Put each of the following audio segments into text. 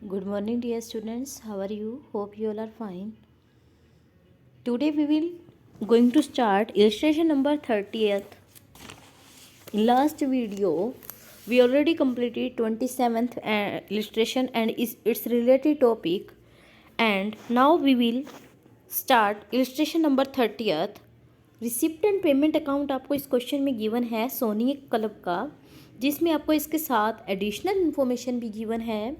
Good morning, dear students. How are you? Hope you all are fine. Today we will going to start illustration number 30th. In last video, we already completed 27th illustration and its related topic. And now we will start illustration number 30th. Receipt and payment account आपको इस question में given है Soni club का, जिसमें आपको इसके साथ additional information भी गिवन है।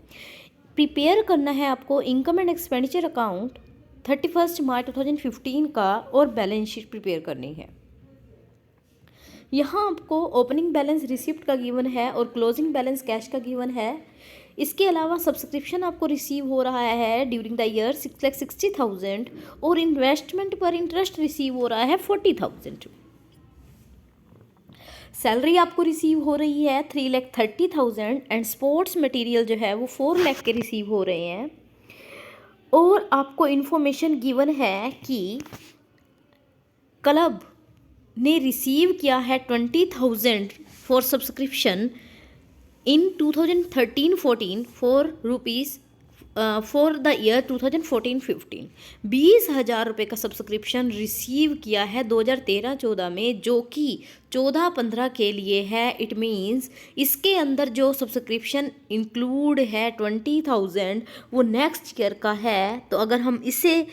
प्रिपेयर करना है आपको इनकम एंड एक्सपेंडिचर अकाउंट 31 मार्च 2015 का और बैलेंस शीट प्रिपेयर करनी है। यहाँ आपको ओपनिंग बैलेंस रिसिप्ट का गिवन है और क्लोजिंग बैलेंस कैश का गिवन है। इसके अलावा सब्सक्रिप्शन आपको रिसीव हो रहा है ड्यूरिंग द ईयर 6,60,000 और इन्वेस्टमेंट पर इंटरेस्ट रिसीव हो रहा है 40,000। सैलरी आपको रिसीव हो रही है 3,30,000 एंड स्पोर्ट्स मटेरियल जो है वो 4 लाख के रिसीव हो रहे हैं। और आपको इन्फॉर्मेशन गिवन है कि क्लब ने रिसीव किया है 20,000 for subscription in 2013-14 for rupees for the year 2014-15। 20,000 रुपये का सब्सक्रिप्शन रिसीव किया है 2013-14 में, जो कि 14-15 के लिए है। इट मीन्स इसके अंदर जो सब्सक्रिप्शन इंक्लूड है 20,000 वो नेक्स्ट ईयर का है। तो अगर हम इसे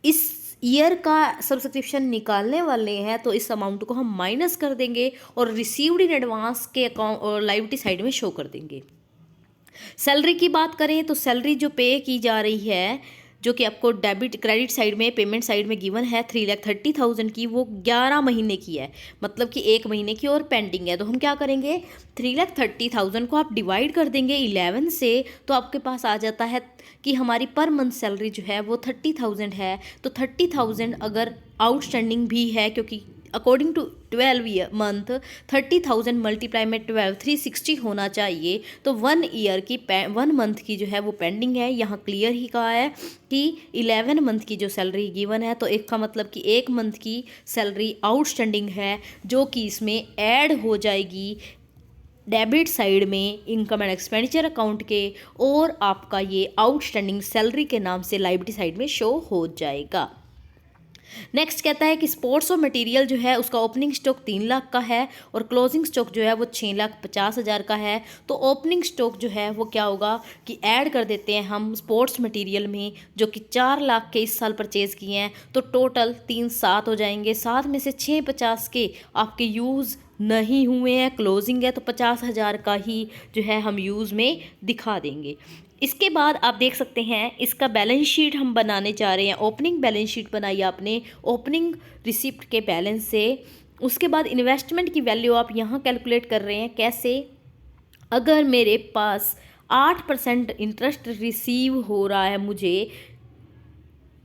इस ईयर का सब्सक्रिप्शन निकालने वाले हैं तो इस अमाउंट को हम माइनस कर देंगे और रिसीव्ड इन एडवांस के अकाउंट और लायबिलिटी साइड में शो कर देंगे। सैलरी की बात करें तो सैलरी जो पे की जा रही है, जो कि आपको डेबिट क्रेडिट साइड में पेमेंट साइड में गिवन है 3,30,000 की, वो 11 महीने की है, मतलब कि 1 महीने की और पेंडिंग है। तो हम क्या करेंगे, 3,30,000 को आप डिवाइड कर देंगे 11 से, तो आपके पास आ जाता है कि हमारी पर मंथ सैलरी जो है वो 30,000 है। तो 30,000 अगर आउटस्टैंडिंग भी है, क्योंकि अकॉर्डिंग टू 12 मंथ 30,000 मल्टीप्लाई में 12 360 होना चाहिए। तो 1 ईयर की 1 मंथ की जो है वो पेंडिंग है। यहाँ क्लियर ही कहा है कि 11 मंथ की जो सैलरी गिवन है, तो एक का मतलब कि 1 मंथ की सैलरी आउटस्टैंडिंग है, जो कि इसमें ऐड हो जाएगी डेबिट साइड में इनकम एंड एक्सपेंडिचर अकाउंट के, और आपका ये आउटस्टैंडिंग सैलरी के नाम से लायबिलिटी साइड में शो हो जाएगा। नेक्स्ट कहता है कि स्पोर्ट्स और मटेरियल जो है उसका ओपनिंग स्टॉक 3 लाख का है और क्लोजिंग स्टॉक जो है वो 6,50,000 का है। तो ओपनिंग स्टॉक जो है वो क्या होगा कि ऐड कर देते हैं हम स्पोर्ट्स मटेरियल में, जो कि 4 लाख के इस साल परचेज़ किए हैं। तो टोटल 3,7 हो जाएंगे। 7 में से 6,50 के आपके यूज़ नहीं हुए हैं, क्लोजिंग है, तो 50,000 का ही जो है हम यूज़ में दिखा देंगे। इसके बाद आप देख सकते हैं इसका बैलेंस शीट हम बनाने जा रहे हैं। ओपनिंग बैलेंस शीट बनाई आपने ओपनिंग रिसिप्ट के बैलेंस से। उसके बाद इन्वेस्टमेंट की वैल्यू आप यहाँ कैलकुलेट कर रहे हैं। कैसे, अगर मेरे पास 8% इंटरेस्ट रिसीव हो रहा है मुझे,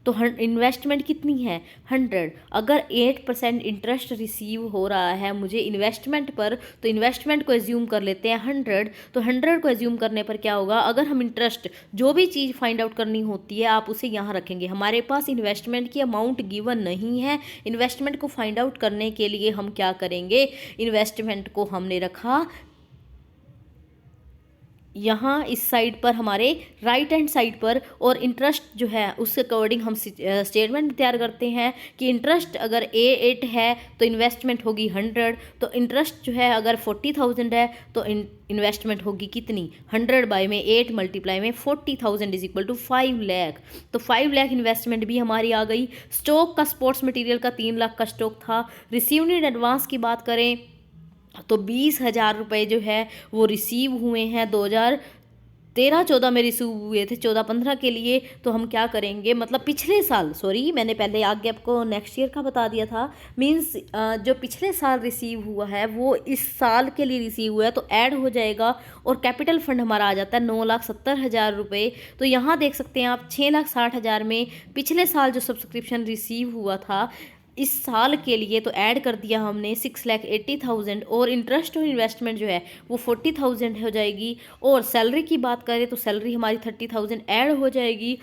तो इन्वेस्टमेंट कितनी है 100। अगर 8% इंटरेस्ट रिसीव हो रहा है मुझे इन्वेस्टमेंट पर, तो इन्वेस्टमेंट को एज्यूम कर लेते हैं 100। तो 100 को एज्यूम करने पर क्या होगा, अगर हम इंटरेस्ट जो भी चीज़ फाइंड आउट करनी होती है आप उसे यहाँ रखेंगे। हमारे पास इन्वेस्टमेंट की अमाउंट गिवन नहीं है। इन्वेस्टमेंट को फाइंड आउट करने के लिए हम क्या करेंगे, इन्वेस्टमेंट को हमने रखा यहाँ इस साइड पर, हमारे राइट हैंड साइड पर, और इंटरेस्ट जो है उसके अकॉर्डिंग हम स्टेटमेंट तैयार करते हैं कि इंटरेस्ट अगर A8 है तो इन्वेस्टमेंट होगी 100। तो इंटरेस्ट जो है अगर 40,000 है तो इन्वेस्टमेंट होगी कितनी, 100 बाई में 8 मल्टीप्लाई में 40,000 इज इक्वल टू 5 लाख। तो 5 लाख इन्वेस्टमेंट भी हमारी आ गई। स्टॉक का स्पोर्ट्स मटीरियल का 3 लाख का स्टॉक था। रिसीव्ड इन एडवांस की बात करें तो 20,000 रुपये जो है वो रिसीव हुए हैं 2013-14 में रिसीव हुए थे 14-15 के लिए। तो हम क्या करेंगे, मतलब पिछले साल, सॉरी मैंने पहले आगे आपको नेक्स्ट ईयर का बता दिया था, मींस जो पिछले साल रिसीव हुआ है वो इस साल के लिए रिसीव हुआ है, तो ऐड हो जाएगा और कैपिटल फंड हमारा आ जाता है 9,70,000 रुपये। तो यहाँ देख सकते हैं आप 6,60,000 में पिछले साल जो सब्सक्रिप्शन रिसीव हुआ था इस साल के लिए, तो ऐड कर दिया हमने 6,80,000 और इंटरेस्ट और इन्वेस्टमेंट जो है वो 40,000 हो जाएगी। और सैलरी की बात करें तो सैलरी हमारी 30,000 ऐड हो जाएगी।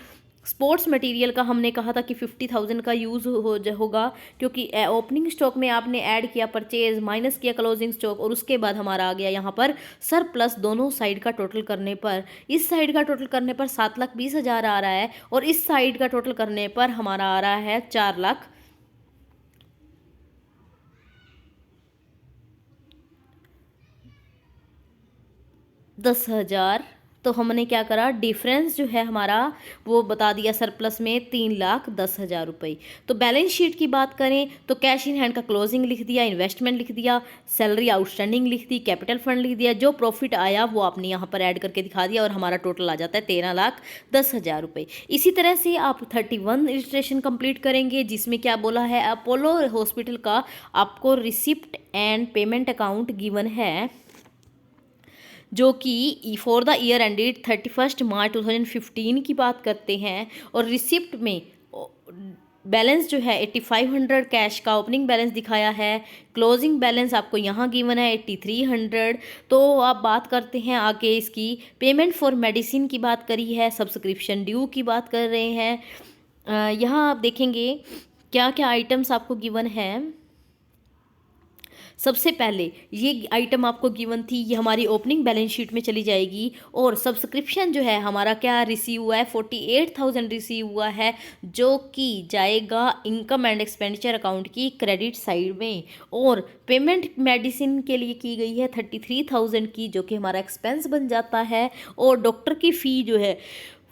स्पोर्ट्स मटेरियल का हमने कहा था कि 50,000 का यूज़ होगा, क्योंकि ओपनिंग स्टॉक में आपने ऐड किया परचेज, माइनस किया क्लोजिंग स्टॉक, और उसके बाद हमारा आ गया यहाँ पर सरप्लस। दोनों साइड का टोटल करने पर, इस साइड का टोटल करने पर 7,20,000 आ रहा है, और इस साइड का टोटल करने पर हमारा आ रहा है 4,10,000। तो हमने क्या करा, डिफरेंस जो है हमारा वो बता दिया सरप्लस में 3,10,000 रुपये। तो बैलेंस शीट की बात करें तो कैश इन हैंड का क्लोजिंग लिख दिया, इन्वेस्टमेंट लिख दिया, सैलरी आउटस्टैंडिंग लिख दी, कैपिटल फंड लिख दिया, जो प्रॉफिट आया वो आपने यहाँ पर ऐड करके दिखा दिया, और हमारा टोटल आ जाता है 13,10,000 रुपये। इसी तरह से आप 31 रजिस्ट्रेशन कंप्लीट करेंगे, जिसमें क्या बोला है, अपोलो हॉस्पिटल का आपको receipt and payment account given है, जो कि फॉर द ईयर एंडेड 31 मार्च 2015 की बात करते हैं। और रिसिप्ट में बैलेंस जो है 8,500 कैश का ओपनिंग बैलेंस दिखाया है, क्लोजिंग बैलेंस आपको यहाँ गिवन है 8,300। तो आप बात करते हैं आगे इसकी पेमेंट फॉर मेडिसिन की बात करी है, सब्सक्रिप्शन ड्यू की बात कर रहे हैं। यहाँ आप देखेंगे क्या क्या आइटम्स आपको गिवन है। सबसे पहले ये आइटम आपको गिवन थी, ये हमारी ओपनिंग बैलेंस शीट में चली जाएगी, और सब्सक्रिप्शन जो है हमारा क्या रिसीव हुआ है, 48,000 रिसीव हुआ है, जो कि जाएगा इनकम एंड एक्सपेंडिचर अकाउंट की क्रेडिट साइड में। और पेमेंट मेडिसिन के लिए की गई है 33,000 की, जो कि हमारा एक्सपेंस बन जाता है। और डॉक्टर की फ़ी जो है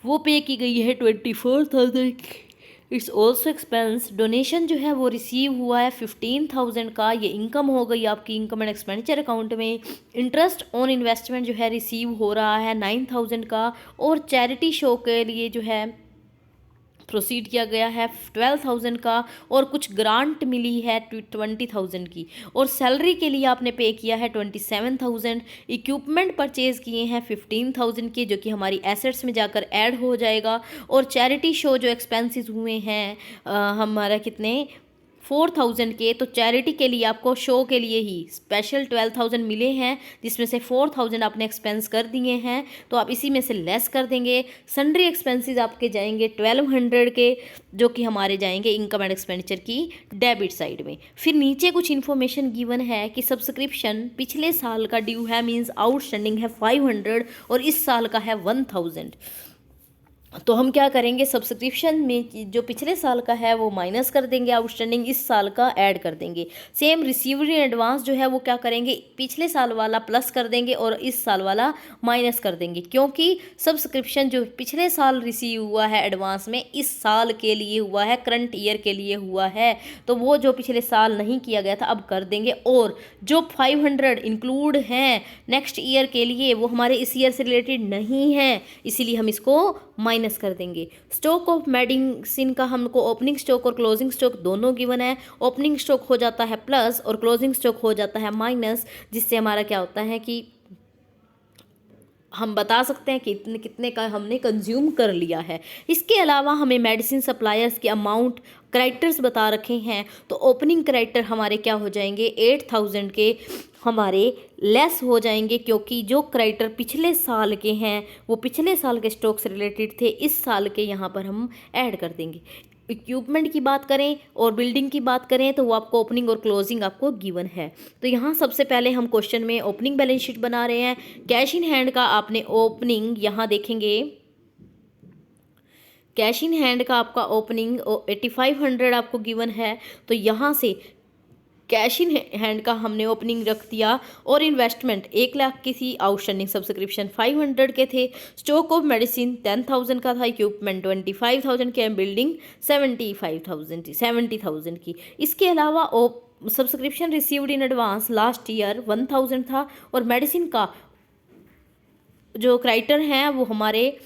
वो पे की गई है 24,000 की, इट्स ऑल्सो एक्सपेंस। डोनेशन जो है वो रिसीव हुआ है 15,000 का, ये इनकम हो गई आपकी इनकम एंड एक्सपेंडिचर अकाउंट में। इंटरेस्ट ऑन इन्वेस्टमेंट जो है रिसीव हो रहा है 9,000 का, और चैरिटी शो के लिए जो है प्रोसीड किया गया है 12,000 का, और कुछ ग्रांट मिली है 20,000 की, और सैलरी के लिए आपने पे किया है 27,000। इक्विपमेंट परचेज किए हैं 15,000 के, जो कि हमारी एसेट्स में जाकर ऐड हो जाएगा। और चैरिटी शो जो एक्सपेंसेस हुए हैं हमारा कितने 4,000 के, तो चैरिटी के लिए आपको शो के लिए ही स्पेशल 12,000 मिले हैं, जिसमें से 4,000 आपने एक्सपेंस कर दिए हैं, तो आप इसी में से लेस कर देंगे। सन्ड्री एक्सपेंसेस आपके जाएंगे 1,200 के, जो कि हमारे जाएंगे इनकम एंड एक्सपेंडिचर की डेबिट साइड में। फिर नीचे कुछ इन्फॉर्मेशन गिवन है कि सब्सक्रिप्शन पिछले साल का ड्यू है, मीन्स आउटस्टैंडिंग है 500, और इस साल का है 1,000। तो हम क्या करेंगे, सब्सक्रिप्शन में जो पिछले साल का है वो माइनस कर देंगे, आउटस्टैंडिंग इस साल का ऐड कर देंगे। सेम रिसीव्ड इन एडवांस जो है वो क्या करेंगे, पिछले साल वाला प्लस कर देंगे और इस साल वाला माइनस कर देंगे, क्योंकि सब्सक्रिप्शन जो पिछले साल रिसीव हुआ है एडवांस में इस साल के लिए हुआ है, करंट ईयर के लिए हुआ है, तो वो जो पिछले साल नहीं किया गया था अब कर देंगे। और जो 500 इंक्लूड हैं नेक्स्ट ईयर के लिए वो हमारे इस ईयर से रिलेटेड नहीं है, इसीलिए हम इसको माइनस कर देंगे। स्टॉक ऑफ मेडिसिन का हमको ओपनिंग स्टॉक और क्लोजिंग स्टॉक दोनों गिवन है। ओपनिंग स्टॉक हो जाता है प्लस और क्लोजिंग स्टॉक हो जाता है माइनस, जिससे हमारा क्या होता है कि हम बता सकते हैं कि इतने कितने का हमने कंज्यूम कर लिया है। इसके अलावा हमें मेडिसिन सप्लायर्स के अमाउंट करेक्टर्स बता रखे हैं, तो ओपनिंग करेक्टर हमारे क्या हो जाएंगे 8,000 के हमारे लेस हो जाएंगे, क्योंकि जो करेक्टर पिछले साल के हैं वो पिछले साल के स्टॉक से रिलेटेड थे, इस साल के यहाँ पर हम ऐड कर देंगे। इक्विपमेंट की बात करें और बिल्डिंग की बात करें तो वो आपको ओपनिंग और क्लोजिंग आपको गिवन है। तो यहाँ सबसे पहले हम क्वेश्चन में ओपनिंग बैलेंस शीट बना रहे हैं। कैश इन हैंड का आपने ओपनिंग यहाँ देखेंगे, कैश इन हैंड का आपका ओपनिंग 8,500 आपको गिवन है, तो यहाँ से कैश इन हैंड का हमने ओपनिंग रख दिया। और इन्वेस्टमेंट 1 लाख की थी, आउटस्टैंडिंग सब्सक्रिप्शन 500 के थे, स्टॉक ऑफ मेडिसिन 10,000 का था, इक्विपमेंट 25,000 के, बिल्डिंग 70,000 की। इसके अलावा subscription received in advance last year 1,000 था, और मेडिसिन का जो क्राइटर हैं वो हमारे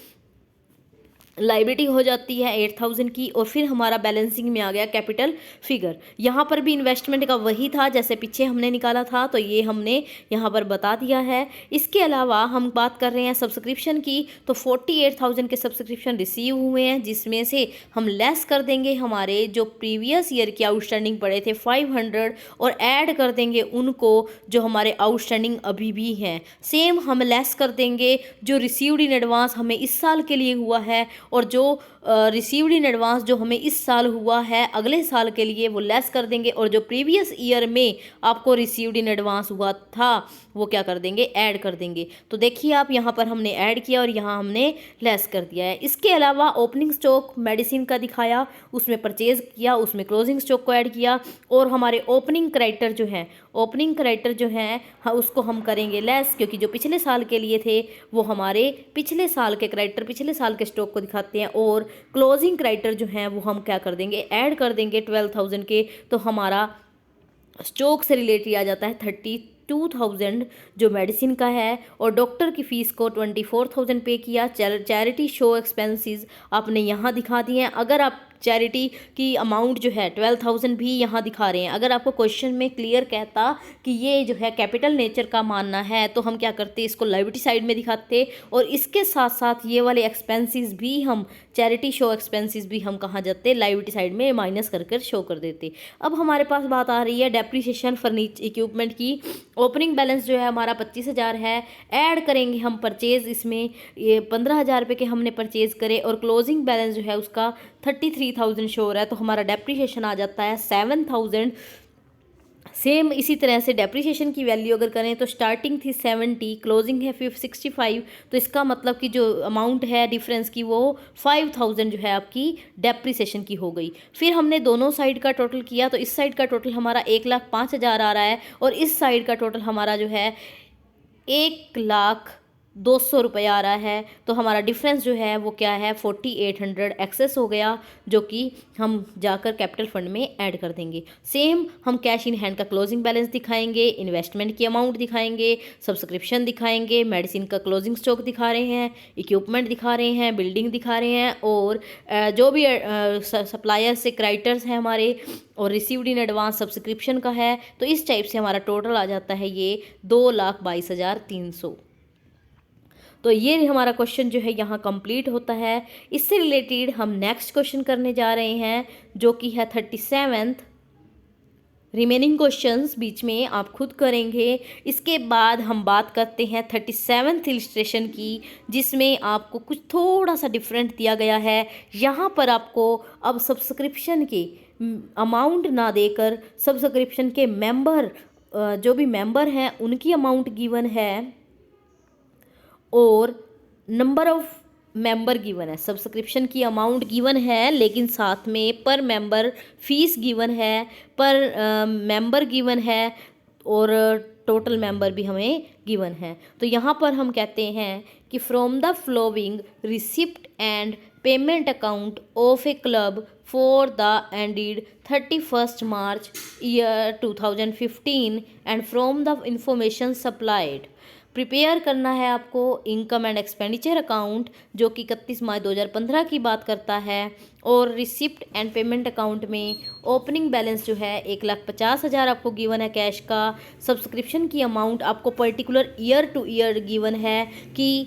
लाइबिलिटी हो जाती है 8,000 की। और फिर हमारा बैलेंसिंग में आ गया कैपिटल फिगर। यहाँ पर भी इन्वेस्टमेंट का वही था जैसे पीछे हमने निकाला था, तो ये हमने यहाँ पर बता दिया है। इसके अलावा हम बात कर रहे हैं सब्सक्रिप्शन की, तो 48,000 के सब्सक्रिप्शन रिसीव हुए हैं, जिसमें से हम लेस कर देंगे हमारे जो प्रीवियस ईयर के आउटस्टैंडिंग पड़े थे 500, और ऐड कर देंगे उनको जो हमारे आउटस्टैंडिंग अभी भी हैं। सेम हम लेस कर देंगे जो रिसीव्ड इन एडवांस हमें इस साल के लिए हुआ है, और जो रिसीव्ड इन एडवांस जो हमें इस साल हुआ है अगले साल के लिए वो लेस कर देंगे, और जो प्रीवियस ईयर में आपको रिसीव्ड इन एडवांस हुआ था वो क्या कर देंगे, ऐड कर देंगे। तो देखिए आप यहाँ पर हमने ऐड किया और यहाँ हमने लेस कर दिया है। इसके अलावा ओपनिंग स्टॉक मेडिसिन का दिखाया, उसमें परचेज किया, उसमें क्लोजिंग स्टॉक को ऐड किया, और हमारे ओपनिंग क्राइटर जो हैं, ओपनिंग क्राइटर जो हैं उसको हम करेंगे लेस, क्योंकि जो पिछले साल के लिए थे वो हमारे पिछले साल के क्राइटर, पिछले साल के स्टॉक को दिखाते हैं, और क्लोजिंग क्राइटर जो हैं वो हम क्या कर देंगे, ऐड कर देंगे 12,000 के। तो हमारा स्टॉक से रिलेटेड आ जाता है 32,000 जो मेडिसिन का है, और डॉक्टर की फ़ीस को 24,000 पे किया। चैरिटी शो एक्सपेंसेस आपने यहाँ दिखा दिए हैं। अगर आप चैरिटी की अमाउंट जो है 12,000 भी यहाँ दिखा रहे हैं। अगर आपको क्वेश्चन में क्लियर कहता कि ये जो है कैपिटल नेचर का मानना है तो हम क्या करते, इसको लायबिलिटी साइड में दिखाते, और इसके साथ साथ ये वाले एक्सपेंसेस भी हम, चैरिटी शो एक्सपेंसेस भी हम कहाँ जाते, लायबिलिटी साइड में माइनस कर कर शो कर देते। अब हमारे पास बात आ रही है डेप्रिसिएशन फर्नीचर इक्विपमेंट की। ओपनिंग बैलेंस जो है हमारा 25,000 है, ऐड करेंगे हम परचेज़, इसमें ये 15,000 रुपये के हमने परचेज़ करे, और क्लोजिंग बैलेंस जो है उसका 33,000 शो हो रहा है, तो हमारा डेप्रिसिएशन आ जाता है 7,000। सेम इसी तरह से डेप्रिसिएशन की वैल्यू अगर करें तो स्टार्टिंग थी 70, क्लोजिंग है 65, तो इसका मतलब कि जो अमाउंट है डिफरेंस की वो 5,000 जो है आपकी डेप्रिसिएशन की हो गई। फिर हमने दोनों साइड का टोटल किया, तो इस साइड का टोटल हमारा 1,05,000 आ रहा है, और इस साइड का टोटल हमारा जो है 1,02,000 रुपये आ रहा है। तो हमारा डिफरेंस जो है वो क्या है, 4,800 एक्सेस हो गया, जो कि हम जाकर कैपिटल फंड में ऐड कर देंगे। सेम हम कैश इन हैंड का क्लोजिंग बैलेंस दिखाएंगे, इन्वेस्टमेंट की अमाउंट दिखाएंगे, सब्सक्रिप्शन दिखाएंगे, मेडिसिन का क्लोजिंग स्टॉक दिखा रहे हैं, इक्विपमेंट दिखा रहे हैं, बिल्डिंग दिखा रहे हैं, और जो भी सप्लायर से क्राइटर्स हैं हमारे, और रिसीव्ड इन एडवांस सब्सक्रिप्शन का है। तो इस टाइप से हमारा टोटल आ जाता है ये 2,22,300। तो ये हमारा क्वेश्चन जो है यहाँ कंप्लीट होता है। इससे रिलेटेड हम नेक्स्ट क्वेश्चन करने जा रहे हैं, जो कि है 37th। रिमेनिंग क्वेश्चंस बीच में आप खुद करेंगे। इसके बाद हम बात करते हैं 37th इलस्ट्रेशन की, जिसमें आपको कुछ थोड़ा सा डिफरेंट दिया गया है। यहाँ पर आपको अब सब्सक्रिप्शन की अमाउंट ना देकर सब्सक्रिप्शन के मेंबर, जो भी मेंबर हैं उनकी अमाउंट गिवन है, और नंबर ऑफ मेंबर गिवन है। सब्सक्रिप्शन की अमाउंट गिवन है, लेकिन साथ में पर मेंबर फीस गिवन है, पर मेंबर गिवन है, और टोटल मेंबर भी हमें गिवन है। तो यहाँ पर हम कहते हैं कि from the flowing receipt and payment account of A club for the ended 31st March year 2015 and from the information supplied, prepare करना है आपको इनकम एंड एक्सपेंडिचर अकाउंट, जो कि 31 मार्च 2015 की बात करता है, और रिसिप्ट एंड पेमेंट अकाउंट में ओपनिंग बैलेंस जो है 1,50,000 आपको गिवन है कैश का। सब्सक्रिप्शन की अमाउंट आपको particular year two year given है कि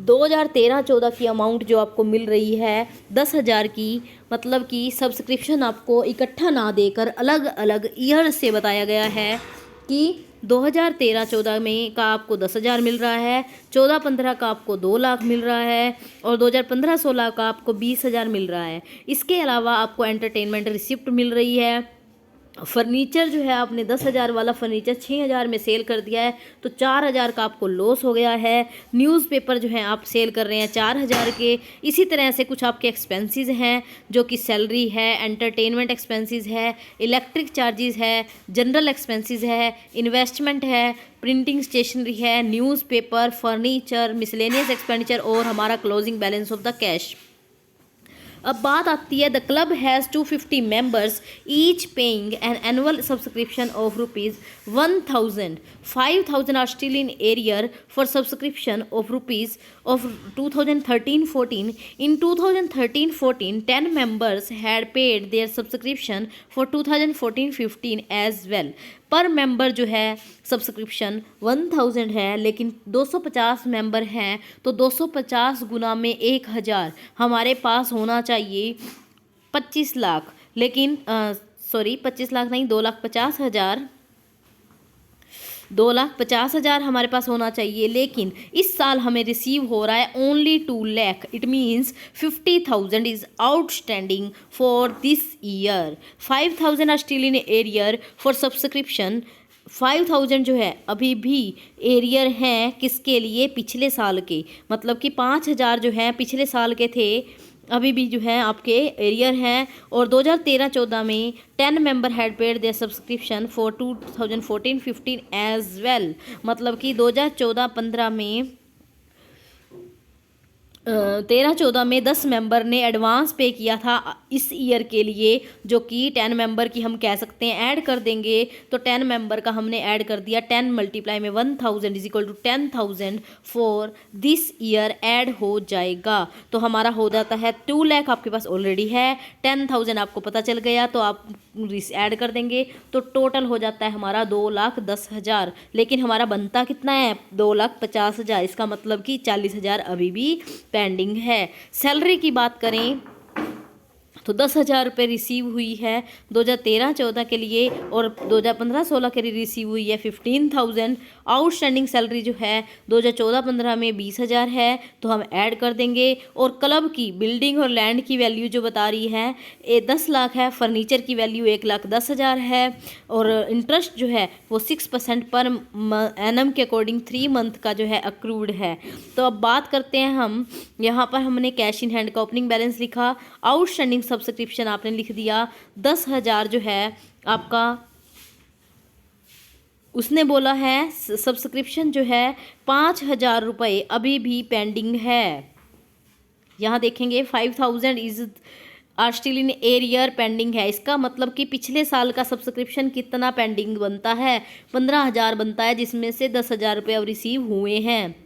2013-14 की अमाउंट जो आपको मिल रही है 10,000 की, मतलब कि सब्सक्रिप्शन आपको इकट्ठा ना देकर अलग अलग ईयर से बताया गया है कि 2013-14 में का आपको 10,000 मिल रहा है, 14-15 का आपको 2 लाख मिल रहा है, और 2015-16 का आपको 20,000 मिल रहा है। इसके अलावा आपको एंटरटेनमेंट रिसिप्ट मिल रही है। फर्नीचर जो है आपने 10,000 वाला फर्नीचर 6,000 में सेल कर दिया है, तो 4,000 का आपको लॉस हो गया है। न्यूज़पेपर जो है आप सेल कर रहे हैं 4,000 के। इसी तरह से कुछ आपके एक्सपेंसेस हैं, जो कि सैलरी है, एंटरटेनमेंट एक्सपेंसेस है, इलेक्ट्रिक चार्जेस है, जनरल एक्सपेंसेस है, इन्वेस्टमेंट है, प्रिंटिंग स्टेशनरी है, न्यूज़पेपर, फर्नीचर, मिसलेनियस एक्सपेंडिचर, और हमारा closing balance of the cash. अब बात आती है, the club has 250 members each paying an annual subscription of ₹1,000। 5,000 are still in arrear for subscription of rupees of 2013-14। In 2013-14 10 members had paid their subscription for 2014-15 as well. पर member जो है subscription 1,000 है, लेकिन 250 member हैं, तो 250 गुना में 1,000 हमारे पास होना चाहिए 25 लाख, लेकिन 25 लाख नहीं, 2,50,000 2,50,000 हमारे पास होना चाहिए, लेकिन इस साल हमें रिसीव हो रहा है only 2 lakh. It means 50,000 is outstanding for this year. 5,000 are still in arrear for subscription. 5,000 जो है अभी भी एरियर हैं किसके लिए? पिछले साल के, मतलब कि 5,000 जो हैं पिछले साल के थे, अभी भी जो है आपके एरियर हैं। और 2013-14 में 10 member had paid their subscription for 2014-15 as well. मतलब कि 2014-15 में 13-14 में 10 मेंबर ने एडवांस पे किया था इस ईयर के लिए, जो कि 10 मेंबर की हम कह सकते हैं ऐड कर देंगे। तो 10 मेंबर का हमने ऐड कर दिया, 10 मल्टीप्लाई में 1,000 is equal to 10,000 for this year add हो जाएगा। तो हमारा हो जाता है 2 लाख आपके पास ऑलरेडी है, 10,000 आपको पता चल गया तो आप ऐड कर देंगे, तो टोटल हो जाता है हमारा 2,10,000। लेकिन हमारा बनता कितना है? 2,50,000। इसका मतलब कि 40,000 अभी भी पेंडिंग है। सैलरी की बात करें तो 10,000 रुपये रिसीव हुई है 2013-14 के लिए, और 2015-16 के लिए रिसीव हुई है 15,000। आउटस्टैंडिंग सैलरी जो है 2014-15 में 20,000 है, तो हम ऐड कर देंगे। और क्लब की बिल्डिंग और लैंड की वैल्यू जो बता रही है 10 लाख है, फर्नीचर की वैल्यू 1,10,000 है, और इंटरेस्ट जो है वो 6% पर एनम के अकॉर्डिंग 3 मंथ का जो है अक्रूड है। तो अब बात करते हैं हम, यहाँ पर हमने कैश इन हैंड का ओपनिंग बैलेंस लिखा, आउटस्टैंडिंग सब्सक्रिप्शन आपने लिख दिया 10,000 जो है आपका, उसने बोला है सब्सक्रिप्शन जो है 5,000 रुपये अभी भी पेंडिंग है। यहाँ देखेंगे 5,000 is are still in arrear pending है। इसका मतलब कि पिछले साल का सब्सक्रिप्शन कितना पेंडिंग बनता है? 15,000 बनता है, जिसमें से 10,000 रुपये अब रिसीव हुए हैं।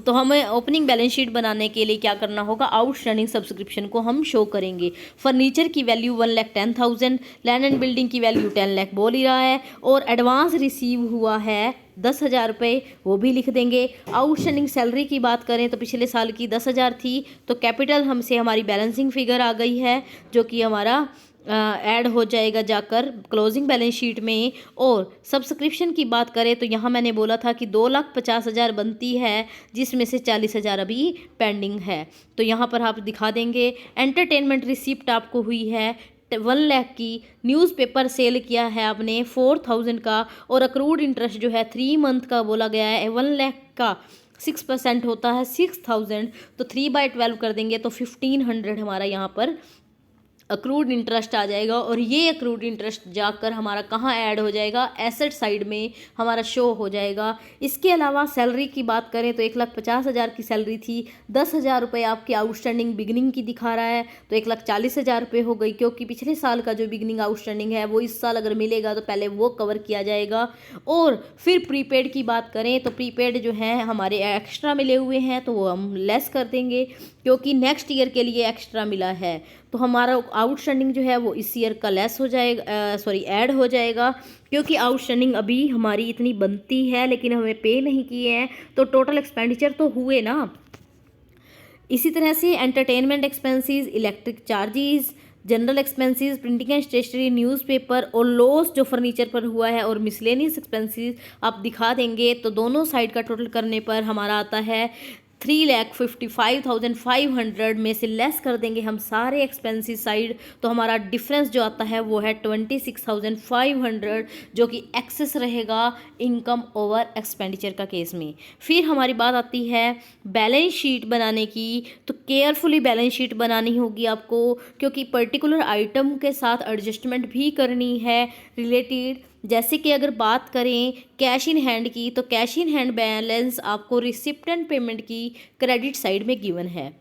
तो हमें ओपनिंग बैलेंस शीट बनाने के लिए क्या करना होगा? आउटस्टैंडिंग सब्सक्रिप्शन को हम शो करेंगे। फर्नीचर की वैल्यू 1,10,000, लैंड एंड बिल्डिंग की वैल्यू 10 लाख बोल ही रहा है, और एडवांस रिसीव हुआ है 10,000 रुपये, वो भी लिख देंगे। आउटस्टैंडिंग सैलरी की बात करें तो पिछले साल की 10,000 थी, तो कैपिटल हमसे हमारी बैलेंसिंग फिगर आ गई है, जो कि हमारा ऐड हो जाएगा जाकर क्लोजिंग बैलेंस शीट में। और सब्सक्रिप्शन की बात करें तो यहाँ मैंने बोला था कि 2,50,000 बनती है, जिसमें से 40,000 अभी पेंडिंग है, तो यहाँ पर आप दिखा देंगे। एंटरटेनमेंट रिसिप्ट आपको हुई है 1 लाख की, न्यूज़पेपर सेल किया है आपने 4,000 का, और अक्रूड इंटरेस्ट जो है 3 मंथ का बोला गया है 1 लाख का 6% होता है 6,000, तो 3/12 कर देंगे तो 1,500 हमारा यहाँ पर अक्रूड इंटरेस्ट आ जाएगा। और ये अक्रूड इंटरेस्ट जाकर हमारा कहाँ ऐड हो जाएगा? एसेट साइड में हमारा शो हो जाएगा। इसके अलावा सैलरी की बात करें तो 1,50,000 की सैलरी थी, 10,000 रुपये आपकी आउटस्टैंडिंग बिगनिंग की दिखा रहा है, तो 1,40,000 रुपये हो गई, क्योंकि पिछले साल का जो बिगनिंग आउटस्टैंडिंग है वो इस साल अगर मिलेगा तो पहले वो कवर किया जाएगा। और फिर प्रीपेड की बात करें तो प्रीपेड जो है हमारे एक्स्ट्रा मिले हुए हैं, तो वो हम लेस कर देंगे, क्योंकि नेक्स्ट ईयर के लिए एक्स्ट्रा मिला है, तो हमारा आउटस्टैंडिंग जो है वो इस ईयर का लेस हो जाएगा, सॉरी ऐड हो जाएगा, क्योंकि आउटस्टैंडिंग अभी हमारी इतनी बनती है लेकिन हमें पे नहीं किए हैं, तो टोटल एक्सपेंडिचर तो हुए ना। इसी तरह से entertainment expenses, electric charges, general expenses, printing and stationery, newspaper और लॉस जो फर्नीचर पर हुआ है, और मिसलेनियस एक्सपेंसेस आप दिखा देंगे, तो दोनों साइड का टोटल करने पर हमारा आता है 3,55,500 में से लेस कर देंगे हम सारे एक्सपेंसिस साइड, तो हमारा डिफरेंस जो आता है वो है 26,500, जो कि एक्सेस रहेगा इनकम ओवर एक्सपेंडिचर का केस में। फिर हमारी बात आती है बैलेंस शीट बनाने की, तो केयरफुली बैलेंस शीट बनानी होगी आपको, क्योंकि पर्टिकुलर आइटम के साथ एडजस्टमेंट भी करनी है रिलेटेड। जैसे कि अगर बात करें कैश इन हैंड की, तो कैश इन हैंड बैलेंस आपको रिसिप्ट एंड पेमेंट की क्रेडिट साइड में गिवन है।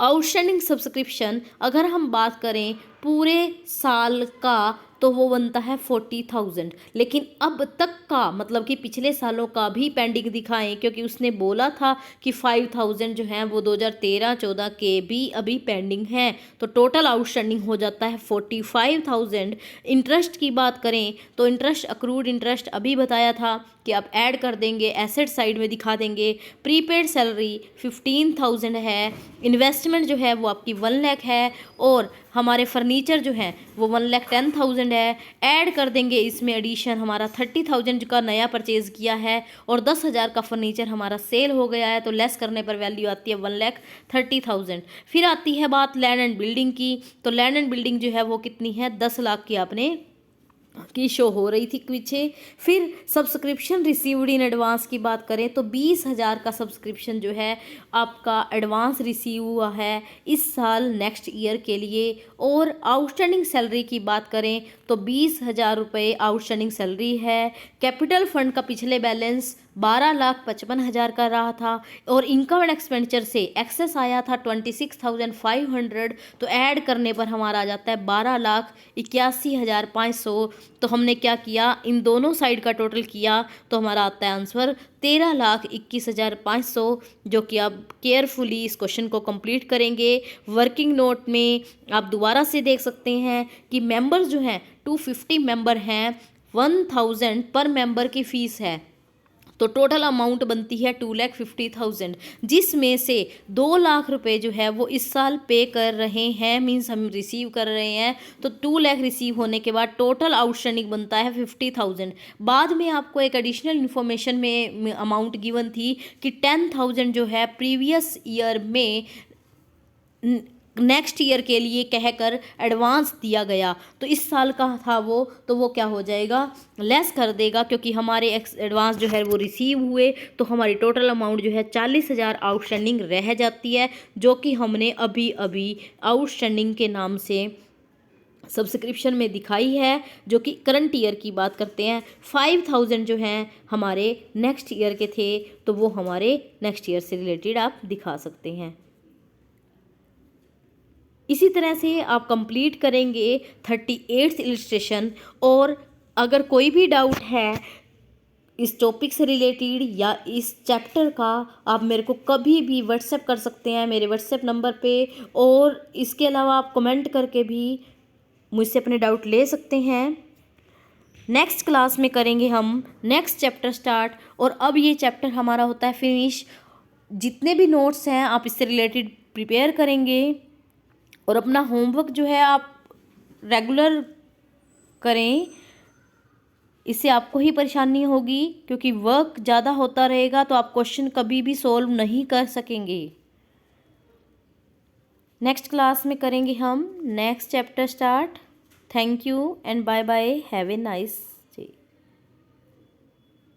आउटस्टैंडिंग सब्सक्रिप्शन अगर हम बात करें पूरे साल का तो वो बनता है 40,000, लेकिन अब तक का मतलब कि पिछले सालों का भी पेंडिंग दिखाएं, क्योंकि उसने बोला था कि 5,000 जो है वो 2013-14 के भी अभी पेंडिंग हैं, तो टोटल आउटस्टैंडिंग हो जाता है 45,000। इंटरेस्ट की बात करें तो इंटरेस्ट अक्रूड इंटरेस्ट अभी बताया था कि आप ऐड कर देंगे, एसेट साइड में दिखा देंगे। प्रीपेड सैलरी 15,000 है, इन्वेस्टमेंट जो है वो आपकी 1 लाख है, और हमारे फर्नीचर जो है वो 1,10,000 है। ऐड कर देंगे इसमें एडिशन हमारा 30,000 का नया परचेज़ किया है, और 10,000 का फर्नीचर हमारा सेल हो गया है, तो लेस करने पर वैल्यू आती है 1,30,000। फिर आती है बात लैंड एंड बिल्डिंग की, तो लैंड एंड बिल्डिंग जो है वो कितनी है, 10 लाख की आपने की शो हो रही थी पीछे। फिर सब्सक्रिप्शन रिसीव्ड इन एडवांस की बात करें तो 20,000 का सब्सक्रिप्शन जो है आपका एडवांस रिसीव हुआ है इस साल नेक्स्ट ईयर के लिए। और आउटस्टैंडिंग सैलरी की बात करें तो 20,000 रुपये आउटस्टैंडिंग सैलरी है। कैपिटल फंड का पिछले बैलेंस 12,55,000 का रहा था, और इनकम एंड एक्सपेंडिचर से एक्सेस आया था 26,500, तो ऐड करने पर हमारा आ जाता है 12,81,500। तो हमने क्या किया, इन दोनों साइड का टोटल किया तो हमारा आता है आंसर 13,21,500, जो कि आप केयरफुली इस क्वेश्चन को कंप्लीट करेंगे। वर्किंग नोट में आप दोबारा से देख सकते हैं कि मेंबर्स जो हैं 250 मेंबर हैं, 1,000 पर मेंबर की फ़ीस है, तो टोटल अमाउंट बनती है 2,50,000, जिसमें से 2 लाख रुपए जो है वो इस साल पे कर रहे हैं, मींस हम रिसीव कर रहे हैं। तो 2 लाख रिसीव होने के बाद टोटल आउटस्टैंडिंग बनता है 50,000। बाद में आपको एक एडिशनल इन्फॉर्मेशन में अमाउंट गिवन थी कि 10,000 जो है प्रीवियस ईयर में नेक्स्ट ईयर के लिए कहकर एडवांस दिया गया, तो इस साल का था वो, तो वो क्या हो जाएगा, लेस कर देगा, क्योंकि हमारे एडवांस जो है वो रिसीव हुए, तो हमारी टोटल अमाउंट जो है 40,000 आउटस्टैंडिंग रह जाती है, जो कि हमने अभी अभी आउटस्टैंडिंग के नाम से सब्सक्रिप्शन में दिखाई है, जो कि करंट ईयर की बात करते हैं। 5,000 जो हैं हमारे नेक्स्ट ईयर के थे, तो वो हमारे नेक्स्ट ईयर से रिलेटेड आप दिखा सकते हैं। इसी तरह से आप कंप्लीट करेंगे 38th इलस्ट्रेशन। और अगर कोई भी डाउट है इस टॉपिक से रिलेटेड या इस चैप्टर का, आप मेरे को कभी भी व्हाट्सएप कर सकते हैं मेरे व्हाट्सएप नंबर पे, और इसके अलावा आप कमेंट करके भी मुझसे अपने डाउट ले सकते हैं। नेक्स्ट क्लास में करेंगे हम नेक्स्ट चैप्टर स्टार्ट, और अब ये चैप्टर हमारा होता है फिनिश। जितने भी नोट्स हैं आप इससे रिलेटेड प्रिपेयर करेंगे, और अपना होमवर्क जो है आप रेगुलर करें, इससे आपको ही परेशानी होगी, क्योंकि वर्क ज़्यादा होता रहेगा तो आप क्वेश्चन कभी भी सॉल्व नहीं कर सकेंगे। नेक्स्ट क्लास में करेंगे हम next chapter start. Thank you and bye bye, have a nice